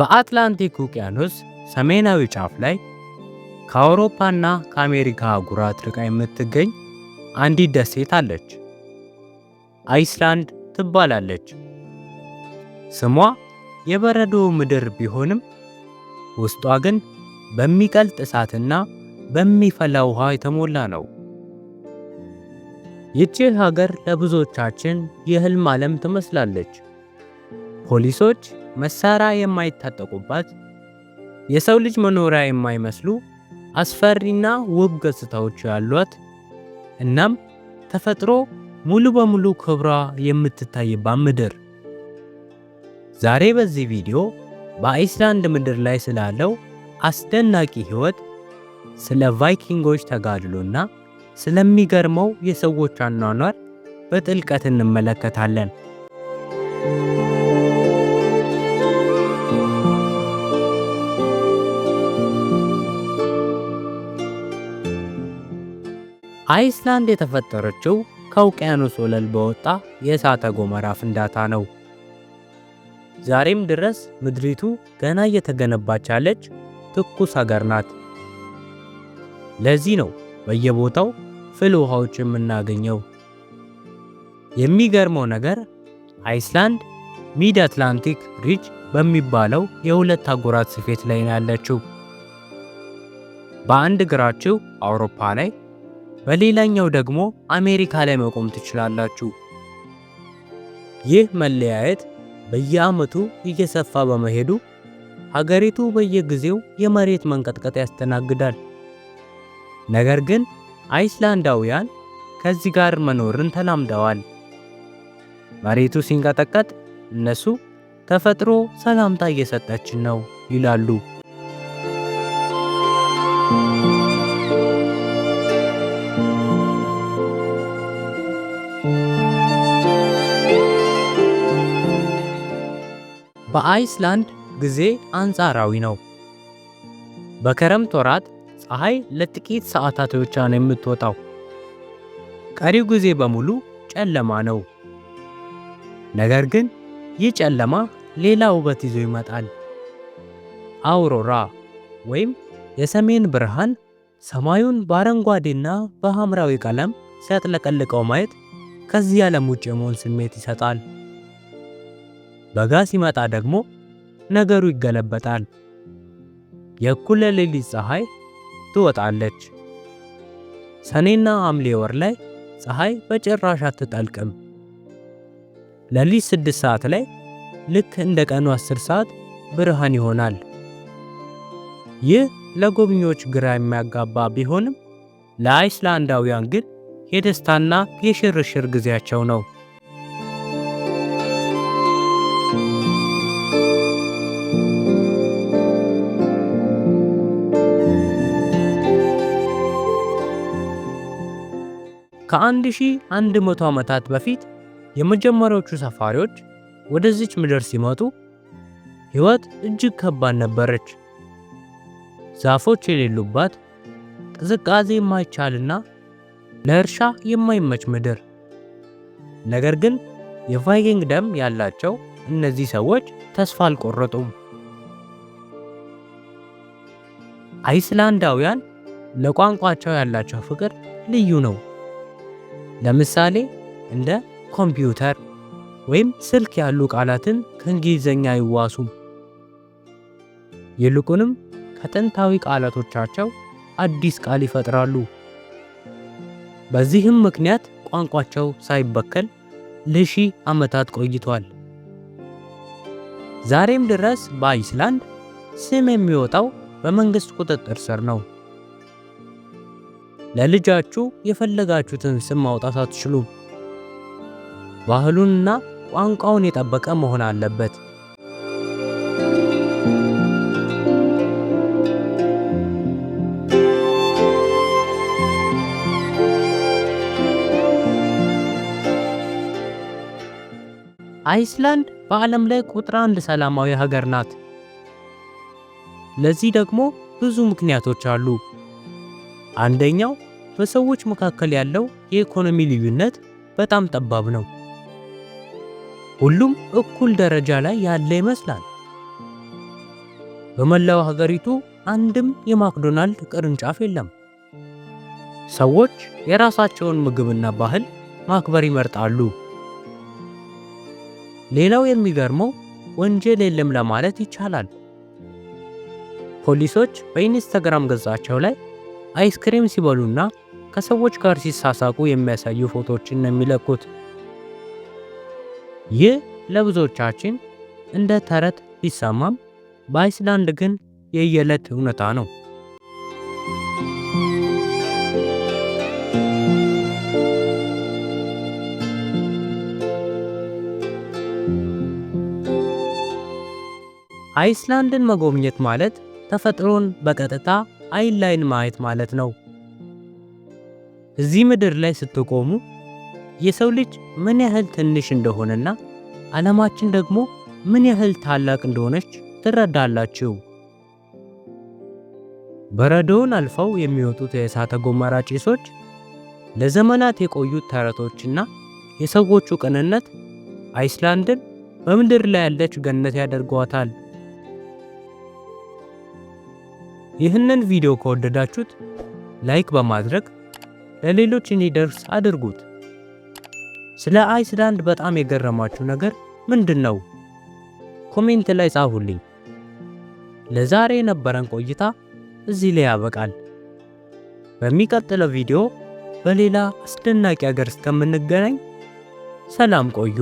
በአትላንቲክ ውቅያኖስ ሰሜናዊ ጫፍ ላይ ከአውሮፓና ከአሜሪካ አህጉራት ርቃ የምትገኝ አንዲት ደሴት አለች። አይስላንድ ትባላለች። ስሟ የበረዶ ምድር ቢሆንም ውስጧ ግን በሚቀልጥ እሳትና በሚፈላ ውሃ የተሞላ ነው። ይህች ሀገር ለብዙዎቻችን የህልም ዓለም ትመስላለች። ፖሊሶች መሳሪያ የማይታጠቁባት፣ የሰው ልጅ መኖሪያ የማይመስሉ አስፈሪና ውብ ገጽታዎች ያሏት፣ እናም ተፈጥሮ ሙሉ በሙሉ ክብሯ የምትታይባት ምድር። ዛሬ በዚህ ቪዲዮ በአይስላንድ ምድር ላይ ስላለው አስደናቂ ህይወት፣ ስለ ቫይኪንጎች ተጋድሎና ስለሚገርመው የሰዎች አኗኗር በጥልቀት እንመለከታለን። አይስላንድ የተፈጠረችው ከውቅያኖስ ወለል በወጣ የእሳተ ገሞራ ፍንዳታ ነው። ዛሬም ድረስ ምድሪቱ ገና እየተገነባች ያለች ትኩስ ሀገር ናት። ለዚህ ነው በየቦታው ፍል ውሃዎች የምናገኘው። የሚገርመው ነገር አይስላንድ ሚድ አትላንቲክ ሪጅ በሚባለው የሁለት አህጉራት ስፌት ላይ ነው ያለችው። በአንድ እግራችሁ አውሮፓ ላይ፣ በሌላኛው ደግሞ አሜሪካ ላይ መቆም ትችላላችሁ። ይህ መለያየት በየዓመቱ እየሰፋ በመሄዱ ሀገሪቱ በየጊዜው የመሬት መንቀጥቀጥ ያስተናግዳል። ነገር ግን አይስላንዳውያን ከዚህ ጋር መኖርን ተላምደዋል። መሬቱ ሲንቀጠቀጥ እነሱ ተፈጥሮ ሰላምታ እየሰጠችን ነው ይላሉ። በአይስላንድ ጊዜ አንጻራዊ ነው። በክረምት ወራት ፀሐይ ለጥቂት ሰዓታት ብቻ ነው የምትወጣው። ቀሪው ጊዜ በሙሉ ጨለማ ነው። ነገር ግን ይህ ጨለማ ሌላ ውበት ይዞ ይመጣል። አውሮራ ወይም የሰሜን ብርሃን ሰማዩን በአረንጓዴና በሐምራዊ ቀለም ሲያጥለቀልቀው ማየት ከዚህ ዓለም ውጭ የመሆን ስሜት ይሰጣል። በጋ ሲመጣ ደግሞ ነገሩ ይገለበጣል። የእኩለ ሌሊት ፀሐይ ትወጣለች። ሰኔና ሐምሌ ወር ላይ ፀሐይ በጭራሽ አትጠልቅም። ሌሊት 6 ሰዓት ላይ ልክ እንደ ቀኑ 10 ሰዓት ብርሃን ይሆናል። ይህ ለጎብኚዎች ግራ የሚያጋባ ቢሆንም ለአይስላንዳውያን ግን የደስታና የሽርሽር ጊዜያቸው ነው። ከ1100 ዓመታት በፊት የመጀመሪያዎቹ ሰፋሪዎች ወደዚች ምድር ሲመጡ ሕይወት እጅግ ከባድ ነበረች። ዛፎች የሌሉባት፣ ቅዝቃዜ የማይቻልና ለእርሻ የማይመች ምድር። ነገር ግን የቫይኪንግ ደም ያላቸው እነዚህ ሰዎች ተስፋ አልቆረጡም። አይስላንዳውያን ለቋንቋቸው ያላቸው ፍቅር ልዩ ነው። ለምሳሌ እንደ ኮምፒውተር ወይም ስልክ ያሉ ቃላትን ከእንግሊዝኛ አይዋሱም። ይልቁንም ከጥንታዊ ቃላቶቻቸው አዲስ ቃል ይፈጥራሉ። በዚህም ምክንያት ቋንቋቸው ሳይበከል ለ1000 ዓመታት ቆይቷል። ዛሬም ድረስ በአይስላንድ ስም የሚወጣው በመንግስት ቁጥጥር ስር ነው። ለልጃችሁ የፈለጋችሁትን ስም ማውጣት አትችሉም። ባህሉንና ቋንቋውን የጠበቀ መሆን አለበት። አይስላንድ በዓለም ላይ ቁጥር 1 ሰላማዊ ሀገር ናት። ለዚህ ደግሞ ብዙ ምክንያቶች አሉ። አንደኛው በሰዎች መካከል ያለው የኢኮኖሚ ልዩነት በጣም ጠባብ ነው። ሁሉም እኩል ደረጃ ላይ ያለ ይመስላል። በመላው ሀገሪቱ አንድም የማክዶናልድ ቅርንጫፍ የለም። ሰዎች የራሳቸውን ምግብና ባህል ማክበር ይመርጣሉ። ሌላው የሚገርመው ወንጀል የለም ለማለት ይቻላል። ፖሊሶች በኢንስታግራም ገጻቸው ላይ አይስክሬም ሲበሉና ከሰዎች ጋር ሲሳሳቁ የሚያሳዩ ፎቶዎችን ነው የሚለቁት። ይህ ለብዙዎቻችን እንደ ተረት ቢሰማም በአይስላንድ ግን የየዕለት እውነታ ነው። አይስላንድን መጎብኘት ማለት ተፈጥሮን በቀጥታ አይን ላይን ማየት ማለት ነው። እዚህ ምድር ላይ ስትቆሙ የሰው ልጅ ምን ያህል ትንሽ እንደሆነና ዓለማችን ደግሞ ምን ያህል ታላቅ እንደሆነች ትረዳላችሁ። በረዶውን አልፈው የሚወጡት የእሳተ ገሞራ ጭሶች፣ ለዘመናት የቆዩት ተረቶችና የሰዎቹ ቅንነት አይስላንድን በምድር ላይ ያለች ገነት ያደርጓታል። ይህንን ቪዲዮ ከወደዳችሁት ላይክ በማድረግ ለሌሎች እንዲደርስ አድርጉት። ስለ አይስላንድ በጣም የገረማችሁ ነገር ምንድነው? ኮሜንት ላይ ጻፉልኝ። ለዛሬ የነበረን ቆይታ እዚህ ላይ ያበቃል። በሚቀጥለው ቪዲዮ በሌላ አስደናቂ ሀገር እስከምንገናኝ ሰላም ቆዩ።